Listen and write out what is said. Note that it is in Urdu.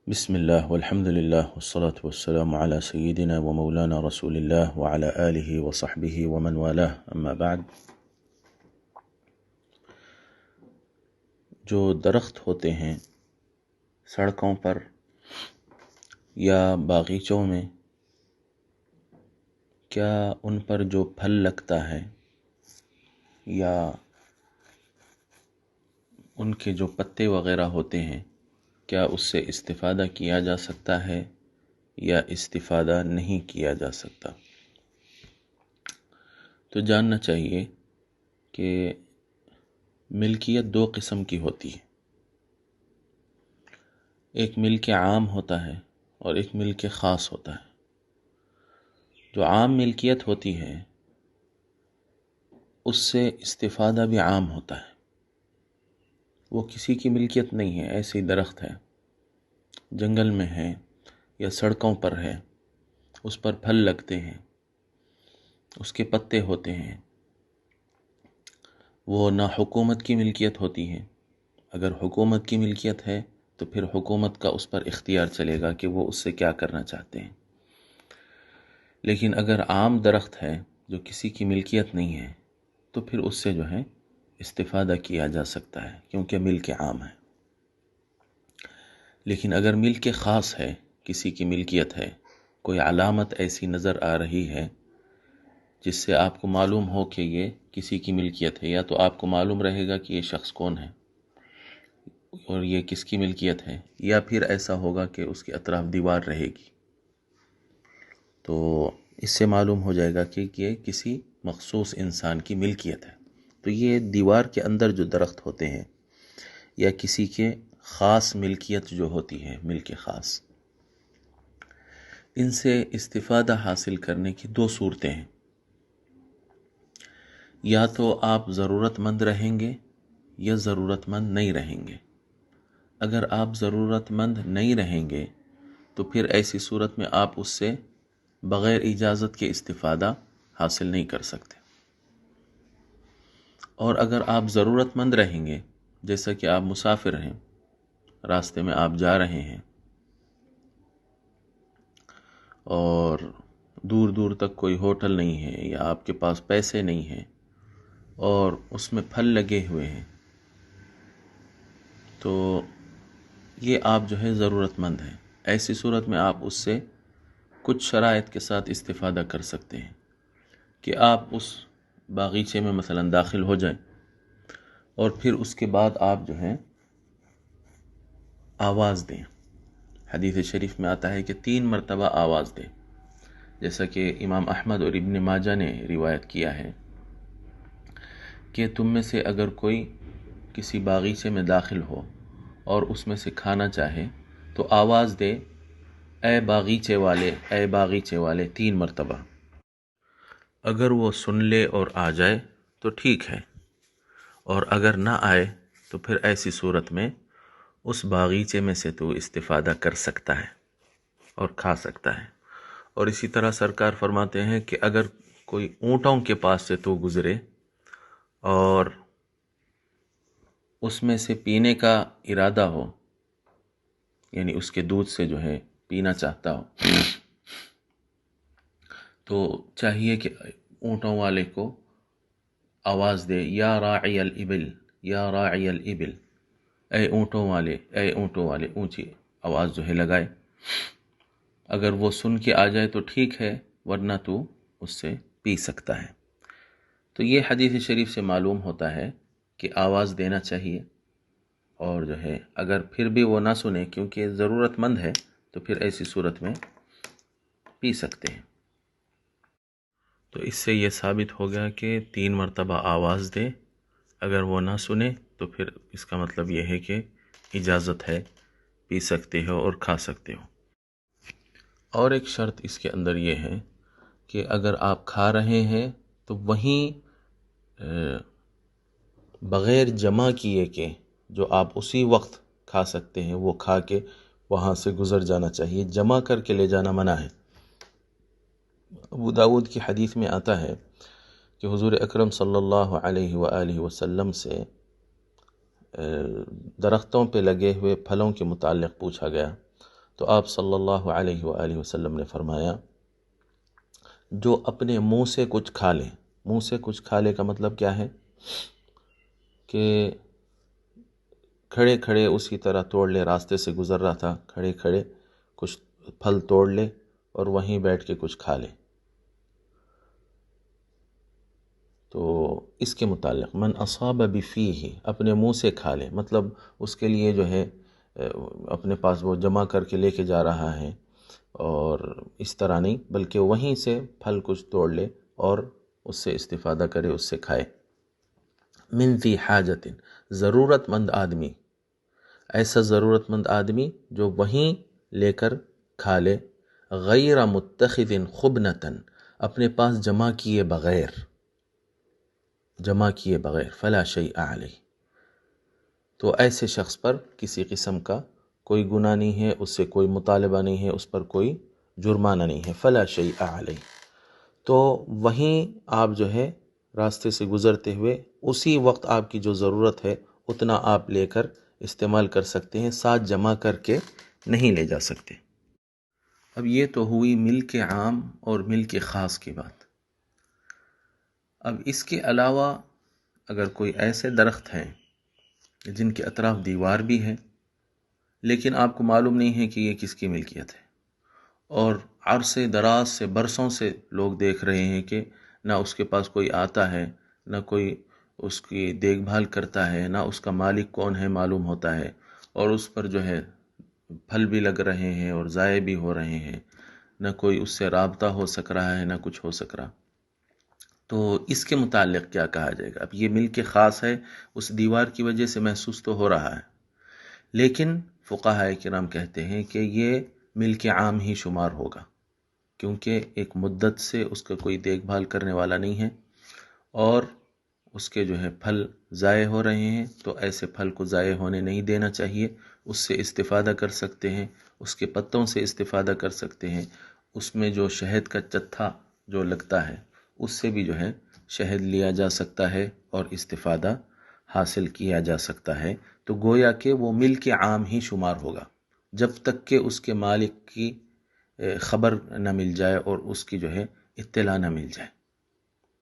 بسم الله والحمد لله والصلاة والسلام على سيدنا ومولانا رسول الله وعلى آله وصحبه ومن والاه اما بعد۔ جو درخت ہوتے ہیں سڑکوں پر یا باغیچوں میں، کیا ان پر جو پھل لگتا ہے یا ان کے جو پتے وغیرہ ہوتے ہیں، کیا اس سے استفادہ کیا جا سکتا ہے یا استفادہ نہیں کیا جا سکتا؟ تو جاننا چاہیے کہ ملکیت دو قسم کی ہوتی ہے، ایک ملک عام ہوتا ہے اور ایک ملک خاص ہوتا ہے۔ جو عام ملکیت ہوتی ہے اس سے استفادہ بھی عام ہوتا ہے، وہ کسی کی ملکیت نہیں ہے، ایسے ہی درخت ہے، جنگل میں ہے یا سڑکوں پر ہے، اس پر پھل لگتے ہیں، اس کے پتے ہوتے ہیں، وہ نہ حکومت کی ملکیت ہوتی ہے۔ اگر حکومت کی ملکیت ہے تو پھر حکومت کا اس پر اختیار چلے گا کہ وہ اس سے کیا کرنا چاہتے ہیں، لیکن اگر عام درخت ہے جو کسی کی ملکیت نہیں ہے تو پھر اس سے جو ہے استفادہ کیا جا سکتا ہے، کیونکہ ملک عام ہے۔ لیکن اگر ملک خاص ہے، کسی کی ملکیت ہے، کوئی علامت ایسی نظر آ رہی ہے جس سے آپ کو معلوم ہو کہ یہ کسی کی ملکیت ہے، یا تو آپ کو معلوم رہے گا کہ یہ شخص کون ہے اور یہ کس کی ملکیت ہے، یا پھر ایسا ہوگا کہ اس کے اطراف دیوار رہے گی، تو اس سے معلوم ہو جائے گا کہ یہ کسی مخصوص انسان کی ملکیت ہے۔ تو یہ دیوار کے اندر جو درخت ہوتے ہیں یا کسی کے خاص ملکیت جو ہوتی ہے، ملک خاص، ان سے استفادہ حاصل کرنے کی دو صورتیں ہیں۔ یا تو آپ ضرورت مند رہیں گے یا ضرورت مند نہیں رہیں گے۔ اگر آپ ضرورت مند نہیں رہیں گے تو پھر ایسی صورت میں آپ اس سے بغیر اجازت کے استفادہ حاصل نہیں کر سکتے، اور اگر آپ ضرورت مند رہیں گے، جیسا کہ آپ مسافر ہیں، راستے میں آپ جا رہے ہیں اور دور دور تک کوئی ہوٹل نہیں ہے یا آپ کے پاس پیسے نہیں ہیں اور اس میں پھل لگے ہوئے ہیں، تو یہ آپ جو ہے ضرورت مند ہیں، ایسی صورت میں آپ اس سے کچھ شرائط کے ساتھ استفادہ کر سکتے ہیں کہ آپ اس باغیچے میں مثلا داخل ہو جائیں اور پھر اس کے بعد آپ جو ہیں آواز دیں۔ حدیث شریف میں آتا ہے کہ 3 مرتبہ آواز دیں، جیسا کہ امام احمد اور ابن ماجہ نے روایت کیا ہے کہ تم میں سے اگر کوئی کسی باغیچے میں داخل ہو اور اس میں سے کھانا چاہے تو آواز دے، اے باغیچے والے، اے باغیچے والے، 3 مرتبہ۔ اگر وہ سن لے اور آ جائے تو ٹھیک ہے، اور اگر نہ آئے تو پھر ایسی صورت میں اس باغیچے میں سے تو استفادہ کر سکتا ہے اور کھا سکتا ہے۔ اور اسی طرح سرکار فرماتے ہیں کہ اگر کوئی اونٹوں کے پاس سے تو گزرے اور اس میں سے پینے کا ارادہ ہو، یعنی اس کے دودھ سے جو ہے پینا چاہتا ہو، تو چاہیے کہ اونٹوں والے کو آواز دے، یا راعی الابل، یا راعی الابل، اے اونٹوں والے، اے اونٹوں والے، اونچی آواز جو ہے لگائے۔ اگر وہ سن کے آ جائے تو ٹھیک ہے، ورنہ تو اس سے پی سکتا ہے۔ تو یہ حدیث شریف سے معلوم ہوتا ہے کہ آواز دینا چاہیے، اور جو ہے اگر پھر بھی وہ نہ سنے کیونکہ ضرورت مند ہے تو پھر ایسی صورت میں پی سکتے ہیں۔ تو اس سے یہ ثابت ہو گیا کہ 3 مرتبہ آواز دے، اگر وہ نہ سنے تو پھر اس کا مطلب یہ ہے کہ اجازت ہے، پی سکتے ہو اور کھا سکتے ہو۔ اور ایک شرط اس کے اندر یہ ہے کہ اگر آپ کھا رہے ہیں تو وہیں بغیر جمع کیے کہ جو آپ اسی وقت کھا سکتے ہیں وہ کھا کے وہاں سے گزر جانا چاہیے، جمع کر کے لے جانا منع ہے۔ ابو داود کی حدیث میں آتا ہے کہ حضور اکرم صلی اللہ علیہ وآلہ وسلم سے درختوں پہ لگے ہوئے پھلوں کے متعلق پوچھا گیا، تو آپ صلی اللہ علیہ وآلہ وسلم نے فرمایا جو اپنے منہ سے کچھ کھا لے، منہ سے کچھ کھا لے کا مطلب کیا ہے کہ کھڑے کھڑے اسی طرح توڑ لے، راستے سے گزر رہا تھا، کھڑے کھڑے کچھ پھل توڑ لے اور وہیں بیٹھ کے کچھ کھا لے. تو اس کے متعلق من اصاب بفیہ، اپنے منہ سے کھا لے، مطلب اس کے لیے جو ہے اپنے پاس وہ جمع کر کے لے کے جا رہا ہے، اور اس طرح نہیں بلکہ وہیں سے پھل کچھ توڑ لے اور اس سے استفادہ کرے، اس سے کھائے. من ذی حاجت، ضرورت مند آدمی، ایسا ضرورت مند آدمی جو وہیں لے کر کھا لے، غیر متخذ خبنتن، اپنے پاس جمع کیے بغیر، فلا شیء علیہ، تو ایسے شخص پر کسی قسم کا کوئی گناہ نہیں ہے، اس سے کوئی مطالبہ نہیں ہے، اس پر کوئی جرمانہ نہیں ہے. فلا شیء علیہ، تو وہیں آپ جو ہے راستے سے گزرتے ہوئے اسی وقت آپ کی جو ضرورت ہے اتنا آپ لے کر استعمال کر سکتے ہیں، ساتھ جمع کر کے نہیں لے جا سکتے. اب یہ تو ہوئی ملک عام اور ملک خاص کی بات. اب اس کے علاوہ اگر کوئی ایسے درخت ہیں جن کے اطراف دیوار بھی ہے لیکن آپ کو معلوم نہیں ہے کہ یہ کس کی ملکیت ہے، اور عرصے دراز سے برسوں سے لوگ دیکھ رہے ہیں کہ نہ اس کے پاس کوئی آتا ہے، نہ کوئی اس کی دیکھ بھال کرتا ہے، نہ اس کا مالک کون ہے معلوم ہوتا ہے، اور اس پر جو ہے پھل بھی لگ رہے ہیں اور ضائع بھی ہو رہے ہیں، نہ کوئی اس سے رابطہ ہو سک رہا ہے نہ کچھ ہو سک رہا. تو اس کے متعلق کیا کہا جائے گا؟ اب یہ ملک خاص ہے، اس دیوار کی وجہ سے محسوس تو ہو رہا ہے، لیکن فقہاء کرام کہتے ہیں کہ یہ ملک عام ہی شمار ہوگا، کیونکہ ایک مدت سے اس کا کوئی دیکھ بھال کرنے والا نہیں ہے، اور اس کے جو ہے پھل ضائع ہو رہے ہیں، تو ایسے پھل کو ضائع ہونے نہیں دینا چاہیے. اس سے استفادہ کر سکتے ہیں، اس کے پتوں سے استفادہ کر سکتے ہیں، اس میں جو شہد کا چتھا جو لگتا ہے اس سے بھی جو ہے شہد لیا جا سکتا ہے اور استفادہ حاصل کیا جا سکتا ہے. تو گویا کہ وہ ملک عام ہی شمار ہوگا جب تک کہ اس کے مالک کی خبر نہ مل جائے اور اس کی جو ہے اطلاع نہ مل جائے.